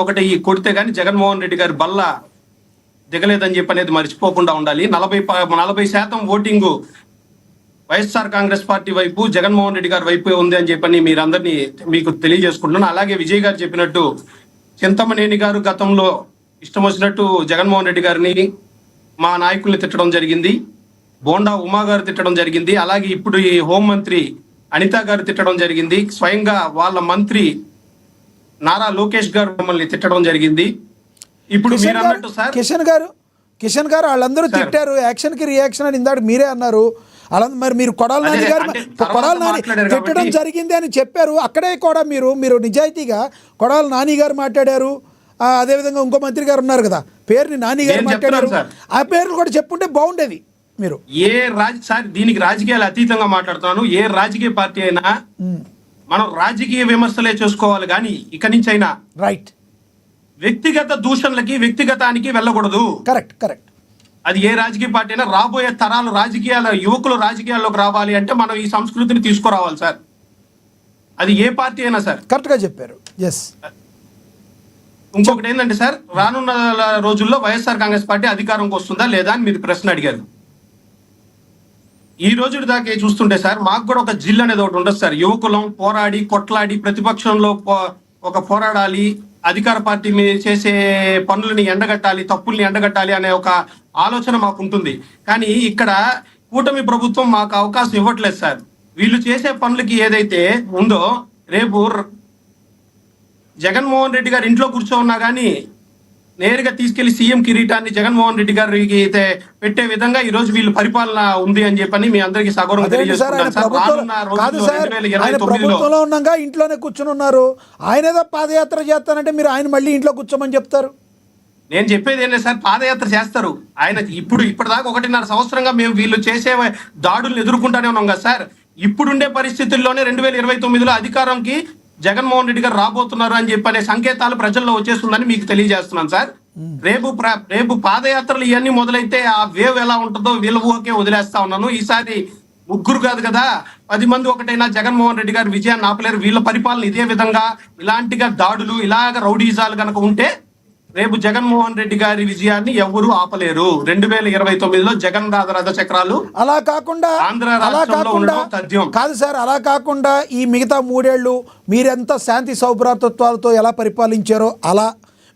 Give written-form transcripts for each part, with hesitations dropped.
ఒకటి ఈ కొడితే గానీ జగన్మోహన్ రెడ్డి గారి బల్ల దిగలేదని చెప్పి అనేది మర్చిపోకుండా ఉండాలి. 40% ఓటింగు వైఎస్ఆర్ కాంగ్రెస్ పార్టీ వైపు, జగన్మోహన్ రెడ్డి గారి వైపు ఉంది అని చెప్పని మీరందరినీ మీకు తెలియజేసుకుంటున్నాను. అలాగే విజయ్ గారు చెప్పినట్టు చింతమనేని గారు గతంలో ఇష్టం వచ్చినట్టు జగన్మోహన్ రెడ్డి గారిని మా నాయకుల్ని తిట్టడం జరిగింది, బోండా ఉమా గారు తిట్టడం జరిగింది, అలాగే ఇప్పుడు ఈ హోంమంత్రి అనిత గారు తిట్టడం జరిగింది, స్వయంగా వాళ్ళ మంత్రి నారా లోకేష్ గారు మమ్మల్ని తిట్టడం జరిగింది. ఇప్పుడు మీరు అన్నట్టు సార్ కిషన్ గారు వాళ్ళందరూ తిట్టారు, యాక్షన్ కి రియాక్షన్ అని ఇందాక మీరే అన్నారు. అలా మరి మీరు కొడాలి నాని గారు తిట్టడం జరిగింది అని చెప్పారు. అక్కడే కూడా మీరు నిజాయితీగా కొడాలి నాని గారు మాట్లాడారు, అదేవిధంగా ఇంకో మంత్రి గారు ఉన్నారు కదా, పేరుని నాని గారు మాట్లాడారు, ఆ పేర్లు కూడా చెప్పుంటే బాగుండేది. మీరు సార్ దీనికి రాజకీయాలు అతీతంగా మాట్లాడుతున్నాను. ఏ రాజకీయ పార్టీ అయినా మనం రాజకీయ విమర్శలే చేసుకోవాలి కానీ ఇక నుంచి అయినా రైట్ వ్యక్తిగత దూషణలకి వ్యక్తిగతానికి వెళ్ళకూడదు. కరెక్ట్. అది ఏ రాజకీయ పార్టీ అయినా రాబోయే తరాలు యువకులు రాజకీయాల్లోకి రావాలి అంటే మనం ఈ సంస్కృతిని తీసుకురావాలి సార్. అది ఏ పార్టీ అయినా సార్. కరెక్ట్ గా చెప్పారు. ఎస్. ఇంకొకటి ఏంటంటే సార్, రానున్న రోజుల్లో వైఎస్ఆర్ కాంగ్రెస్ పార్టీ అధికారంకి వస్తుందా లేదా అని మీరు ప్రశ్న అడిగారు. ఈ రోజు దాకా చూస్తుంటే సార్ మాకు కూడా ఒక జిల్ అనేది ఒకటి ఉండదు సార్. యువకులం పోరాడి కొట్లాడి ప్రతిపక్షంలో ఒక పోరాడాలి, అధికార పార్టీ మీద చేసే పనులని ఎండగట్టాలి, తప్పుల్ని ఎండగట్టాలి అనే ఒక ఆలోచన మాకు ఉంటుంది. కానీ ఇక్కడ కూటమి ప్రభుత్వం మాకు అవకాశం ఇవ్వట్లేదు సార్. వీళ్ళు చేసే పనులకి ఏదైతే ఉందో, రేపు జగన్మోహన్ రెడ్డి గారు ఇంట్లో కూర్చోన్నా కానీ నేరుగా తీసుకెళ్లి సీఎం కిరీటాన్ని జగన్మోహన్ రెడ్డి గారికి అయితే పెట్టే విధంగా ఈ రోజు వీళ్ళు పరిపాలన ఉంది అని చెప్పని మీ అందరికి సగౌరవం ప్రభుత్వంలో ఉన్నాగా ఇంట్లోనే కూర్చొని ఉన్నారు. ఆయన ఏదో పాదయాత్ర చేస్తానంటే మీరు ఆయన మళ్ళీ ఇంట్లో కూర్చోమని చెప్తారు. నేను చెప్పేది ఏంటంటే సార్, పాదయాత్ర చేస్తారు ఆయన. ఇప్పటిదాకా 1.5 సంవత్సరంగా మేము వీళ్ళు చేసే దాడులను ఎదుర్కొంటానే ఉన్నాం కదా సార్. ఇప్పుడుండే పరిస్థితుల్లోనే 2029లో అధికారంకి జగన్మోహన్ రెడ్డి గారు రాబోతున్నారు అని చెప్పనే సంకేతాలు ప్రజల్లో వచ్చేస్తుందని మీకు తెలియజేస్తున్నాను సార్. రేపు పాదయాత్రలు ఇవన్నీ మొదలైతే ఆ వేవ్ ఎలా ఉంటుందో వీళ్ళ ఊహకే వదిలేస్తా ఉన్నాను. ఈసారి ముగ్గురు కాదు కదా 10 మంది ఒకటైనా జగన్మోహన్ రెడ్డి గారు విజయాన్ని ఆపలేరు. వీళ్ళ పరిపాలన ఇదే విధంగా ఇలాంటిగా దాడులు ఇలాగ రౌడీజాలు కనుక ఉంటే రేపు జగన్మోహన్ రెడ్డి గారి విజయాన్ని ఎవరు ఆపలేరు. 2029లో జగన్ రథ చక్రాలు అలా కాకుండా ఆంధ్ర రాష్ట్రంలో ఉండడం తథ్యం కాదు సార్. అలా కాకుండా ఈ మిగతా 3 ఏళ్ళు మీరెంత శాంతి సౌభ్రాతత్వాలతో ఎలా పరిపాలించారో అలా,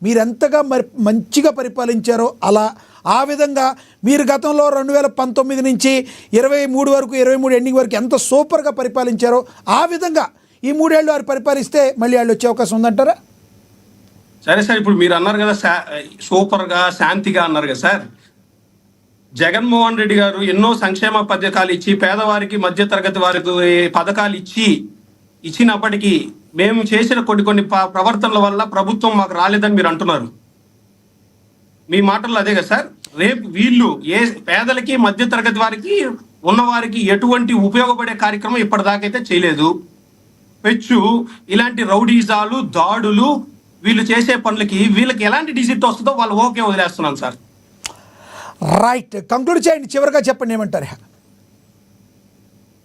మీరెంతగా మంచిగా పరిపాలించారో అలా, ఆ విధంగా మీరు గతంలో 2019 నుంచి 23 వరకు 23 ఎండింగ్ వరకు ఎంత సూపర్గా పరిపాలించారో ఆ విధంగా ఈ 3 ఏళ్ళు వారు పరిపాలిస్తే మళ్ళీ వాళ్ళు వచ్చే అవకాశం ఉందంటారా? సరే సార్, ఇప్పుడు మీరు అన్నారు కదా సూపర్ గా శాంతిగా అన్నారు కదా సార్. జగన్మోహన్ రెడ్డి గారు ఎన్నో సంక్షేమ పథకాలు ఇచ్చి పేదవారికి మధ్యతరగతి వారికి పథకాలు ఇచ్చినప్పటికీ మేము చేసిన కొన్ని ప్రవర్తనల వల్ల ప్రభుత్వం మాకు రాలేదని మీరు అంటున్నారు. మీ మాటల్లో అదే కదా సార్. రేపు వీళ్ళు ఏ పేదలకి మధ్యతరగతి వారికి ఉన్నవారికి ఎటువంటి ఉపయోగపడే కార్యక్రమం ఇప్పటిదాకైతే చేయలేదు. పెచ్చు ఇలాంటి రౌడీజాలు దాడులు వీళ్ళు చేసే పనులకి వీళ్ళకి ఎలాంటి డిజిట్ వస్తుందో వాళ్ళు ఓకే వదిలేస్తున్నాను సార్. రైట్, కంక్లూడ్ చేయండి. చివరిగా చెప్పండి, ఏమంటారు?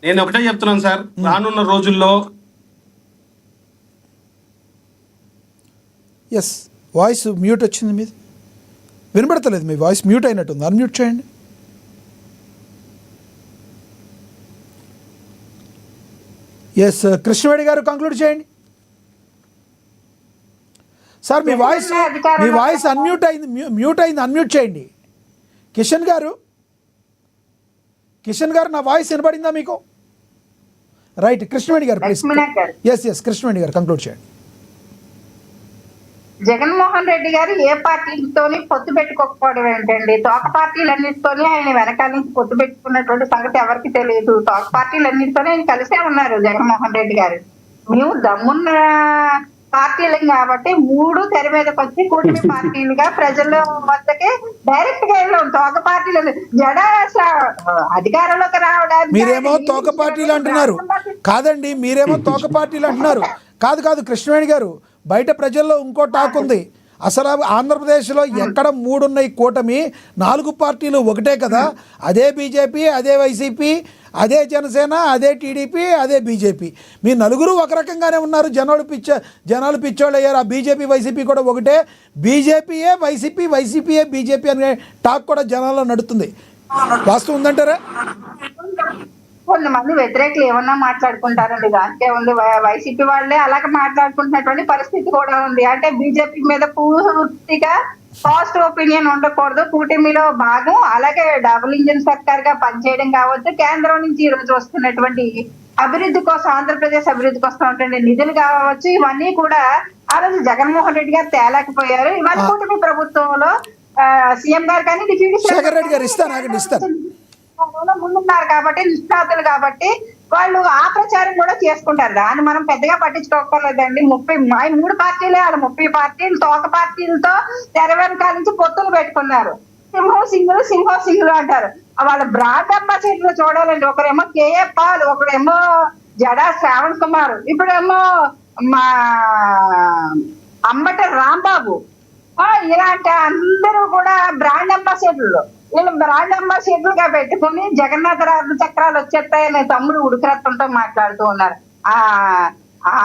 నేను ఒకటే చెప్తున్నాను సార్, రానున్న రోజుల్లో ఎస్ వాయిస్ మ్యూట్ వచ్చింది, మీది వినబడతలేదు, మీ వాయిస్ మ్యూట్ అయినట్టుంది, అన్మ్యూట్ చేయండి. ఎస్ కృష్ణవేణి గారు కంక్లూడ్ చేయండి సార్. మీ వాయిస్ మ్యూట్ అయింది, అన్మ్యూట్ చేయండి. కిషన్ గారు నా వాయిస్ వినబడిందా మీకు? రైట్, కృష్ణవేణి గారు ప్లీజ్. ఎస్ కృష్ణవేణి గారు కంక్లూడ్ చేయండి. జగన్మోహన్ రెడ్డి గారు ఏ పార్టీలతోని పొత్తు పెట్టుకోకపోవడం ఏంటండి? తోక పార్టీలన్నిటితోనే ఆయన వెనకాల నుంచి పొత్తు పెట్టుకున్నటువంటి సంగతి ఎవరికి తెలియదు. తోక పార్టీలన్నిటితోనే ఆయన కలిసే ఉన్నారు జగన్మోహన్ రెడ్డి గారు. మేము దమ్మున్న పార్టీలు కాబట్టి 3 తెర మీదకి వచ్చి కూటమి పార్టీలుగా ప్రజల వద్దకే డైరెక్ట్ గా వెళ్ళాం. తోక పార్టీలు అధికారంలోకి రావడానికి మీరేమో తోక పార్టీలు అంటున్నారు కాదండి, మీరేమో తోక పార్టీలు అంటున్నారు. కాదు కృష్ణవేణి గారు, బయట ప్రజల్లో ఇంకో టాక్ ఉంది. అసలు ఆంధ్రప్రదేశ్లో ఎక్కడ 3 ఉన్నాయి కూటమి, 4 పార్టీలు ఒకటే కదా. అదే బీజేపీ, అదే వైసీపీ, అదే జనసేన, అదే టీడీపీ, అదే బీజేపీ. మీ నలుగురు ఒక రకంగానే ఉన్నారు. జనాలు పిచ్చోళ్ళు అయ్యారు. ఆ బీజేపీ వైసీపీ కూడా ఒకటే. బీజేపీయే వైసీపీ, వైసీపీయే బీజేపీ అనే టాక్ కూడా జనాల్లో నడుస్తుంది. వాస్తవం ఉందంటారా? కొంతమంది వ్యతిరేకులు ఏమన్నా మాట్లాడుకుంటారండి, దానికే ఉంది. వైసీపీ వాళ్ళే అలాగే మాట్లాడుకుంటున్నటువంటి పరిస్థితి కూడా ఉంది. అంటే బీజేపీ మీద పూర్తిగా పాజిటివ్ ఒపీనియన్ ఉండకూడదు, కూటమిలో భాగం. అలాగే డబుల్ ఇంజిన్ సర్కార్ గా పనిచేయడం కావచ్చు, కేంద్రం నుంచి ఈ రోజు వస్తున్నటువంటి అభివృద్ధి కోసం, ఆంధ్రప్రదేశ్ అభివృద్ధి కోసం ఉన్నటువంటి నిధులు కావచ్చు, ఇవన్నీ కూడా ఆ రోజు జగన్మోహన్ రెడ్డి గారు తేలేకపోయారు. ఇవాళ కూటమి ప్రభుత్వంలో సీఎం గారు కానీ డిప్యూటీ శేఖర్ రెడ్డి గారు ఇస్తాను ముందున్నారు కాబట్టి, నిష్ణాతులు కాబట్టి వాళ్ళు ఆ ప్రచారం కూడా చేసుకుంటారు. దాన్ని మనం పెద్దగా పట్టించుకోకర్లేదండి. 3 పార్టీలే, వాళ్ళు 30 పార్టీలు తోక పార్టీలతో తెర వెనకాల నుంచి పొత్తులు పెట్టుకున్నారు. సింహం సింగులు అంటారు. వాళ్ళ బ్రాండ్ అంబాసిడర్లు చూడాలండి. ఒకరేమో కేఏ పాల్, ఒకరేమో జడా శ్రావణ్ కుమార్, ఇప్పుడేమో మా అంబటి రాంబాబు. ఇలాంటి అందరూ కూడా బ్రాండ్ అంబాసిడర్లు. వీళ్ళు బ్రాండ్ అంబాసిడర్లుగా పెట్టుకుని జగన్నాథరాజు చక్రాలు వచ్చేస్తాయని తమ్ముడు ఉడికిరత్తంతో మాట్లాడుతూ ఉన్నారు.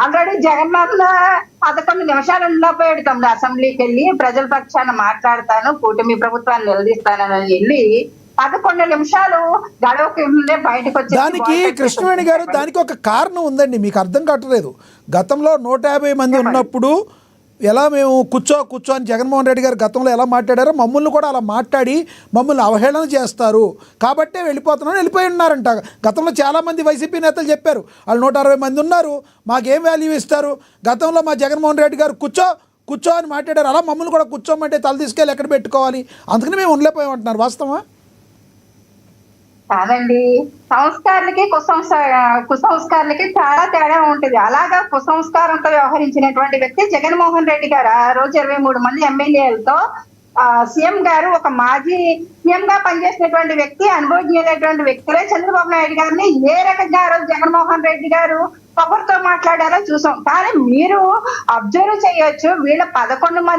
ఆల్రెడీ జగన్నాథ్ 11 నిమిషాలు పోయాడు తమ్ముడు అసెంబ్లీకి వెళ్ళి ప్రజల పక్షాన మాట్లాడతాను, కూటమి ప్రభుత్వాన్ని నిలదీస్తానని వెళ్ళి 11 నిమిషాలు గడవకి ముందే బయటకు వచ్చి. దానికి కృష్ణవేణి గారు, దానికి ఒక కారణం ఉందండి, మీకు అర్థం కావట్లేదు. గతంలో 150 మంది ఉన్నప్పుడు ఎలా మేము కూర్చో అని జగన్మోహన్ రెడ్డి గారు గతంలో ఎలా మాట్లాడారో మమ్మల్ని కూడా అలా మాట్లాడి మమ్మల్ని అవహేళన చేస్తారు కాబట్టే వెళ్ళిపోయి ఉన్నారంట. గతంలో చాలామంది వైసీపీ నేతలు చెప్పారు, వాళ్ళు 160 మంది ఉన్నారు, మాకేం వాల్యూ ఇస్తారు, గతంలో మా జగన్మోహన్ రెడ్డి గారు కూర్చో అని మాట్లాడారు, అలా మమ్మల్ని కూడా కూర్చోమంటే తల తీసుకెళ్ళి ఎక్కడ పెట్టుకోవాలి, అందుకని మేము ఉండలేకపోయామంటున్నారు. వాస్తవా? కాదండి, సంస్కారాలకి కుసంస్కారాలకి చాలా తేడా ఉంటుంది. అలాగా కుసంస్కారంతో వ్యవహరించినటువంటి వ్యక్తి జగన్మోహన్ రెడ్డి గారు. ఆ రోజు 23 మంది ఎమ్మెల్యేలతో సీఎం గారు, ఒక మాజీ సీఎం గా పనిచేసినటువంటి వ్యక్తి, అనుభవజ్ఞులైనటువంటి వ్యక్తులే చంద్రబాబు నాయుడు గారిని ఏ రకంగా ఆ రోజు జగన్మోహన్ రెడ్డి గారు పొగరుతో మాట్లాడారో చూసాం. కానీ మీరు అబ్జర్వ్ చేయొచ్చు, వీళ్ళ 11 మంది